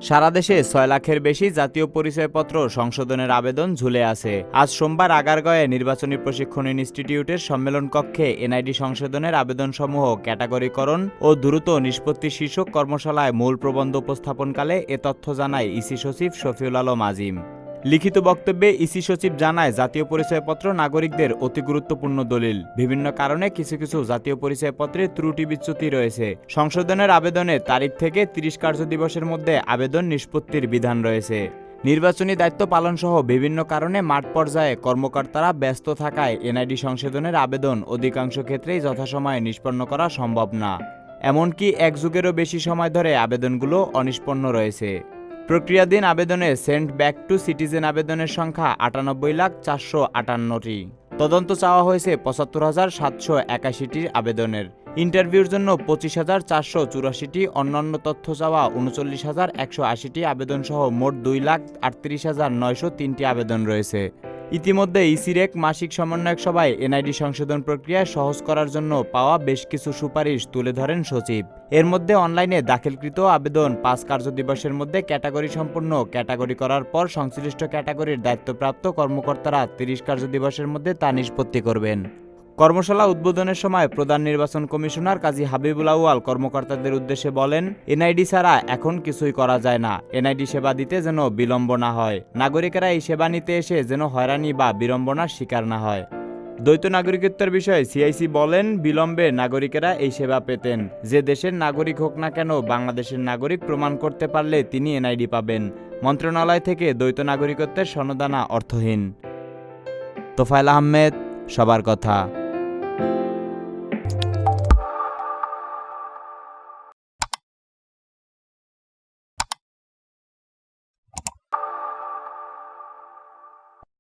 সারা দেশে ৬ লাখের বেশি জাতীয় পরিচয়পত্র সংশোধনের আবেদন ঝুলে আছে। আজ সোমবার আগারগাঁওয়ে নির্বাচনী প্রশিক্ষণ ইনস্টিটিউটের সম্মেলন কক্ষে এনআইডি সংশোধনের আবেদনসমূহ ক্যাটাগরিকরণ ও দ্রুত নিষ্পত্তি শীর্ষক কর্মশালায় মূল প্রবন্ধ উপস্থাপনকালে এ তথ্য জানায় ইসি সচিব শফিউল আলম আজিম। লিখিত বক্তব্যে ইসি সচিব জানায়, জাতীয় পরিচয়পত্র নাগরিকদের অতি গুরুত্বপূর্ণ দলিল। বিভিন্ন কারণে কিছু কিছু জাতীয় পরিচয়পত্রে ত্রুটি বিচ্যুতি রয়েছে। সংশোধনের আবেদনের তারিখ থেকে ৩০ কার্যদিবসের মধ্যে আবেদন নিষ্পত্তির বিধান রয়েছে। নির্বাচনী দায়িত্ব পালন সহ বিভিন্ন কারণে মাঠ পর্যায়ে কর্মকর্তারা ব্যস্ত থাকায় এনআইডি সংশোধনের আবেদন অধিকাংশ ক্ষেত্রেই যথাসময়ে নিষ্পন্ন করা সম্ভব না। এমনকি এক যুগেরও বেশি সময় ধরে আবেদনগুলো অনিষ্পন্ন রয়েছে। প্রক্রিয়াধীন আবেদনে সেন্ট ব্যাক টু সিটিজেন আবেদনের সংখ্যা ৯৮,৪৫৮টি। তদন্ত চাওয়া হয়েছে ৭৫,৭৮১টি আবেদনের। ইন্টারভিউর জন্য ২৫,৪৮৪টি, অন্যান্য তথ্য চাওয়া ৩৯,১৮০টি আবেদন সহ মোট ২,৩৮,৯০৩টি আবেদন রয়েছে। ইতিমধ্যে ইসির এক মাসিক সমন্বয়ক সভায় এনআইডি সংশোধন প্রক্রিয়া সহজ করার জন্য পাওয়া বেশ কিছু সুপারিশ তুলে ধরেন সচিব। এর মধ্যে অনলাইনে দাখিলকৃত আবেদন ৫ কার্যদিবসের মধ্যে ক্যাটাগরি সম্পূর্ণ ক্যাটাগরি করার পর সংশ্লিষ্ট ক্যাটাগরির দায়িত্বপ্রাপ্ত কর্মকর্তারা ৩০ কার্যদিবসের মধ্যে তা নিষ্পত্তি করবেন। কর্মশালা উদ্বোধনের সময় প্রধান নির্বাচন কমিশনার কাজী হাবিবুল আউয়াল কর্মকর্তাদের উদ্দেশ্যে বলেন, এনআইডি ছাড়া এখন কিছুই করা যায় না। এনআইডি সেবা দিতে যেন বিলম্ব না হয়। নাগরিকেরা এই সেবা নিতে এসে যেন হয়রানি বা বিড়ম্বনার শিকার না হয়। দ্বৈত নাগরিকত্বের বিষয়ে সিআইসি বলেন, বিলম্বে নাগরিকেরা এই সেবা পেতেন। যে দেশের নাগরিক হোক না কেন, বাংলাদেশের নাগরিক প্রমাণ করতে পারলে তিনি এনআইডি পাবেন। মন্ত্রণালয় থেকে দ্বৈত নাগরিকত্বের সনদ আনা অর্থহীন। তোফায়েল আহমেদ, সবার কথা।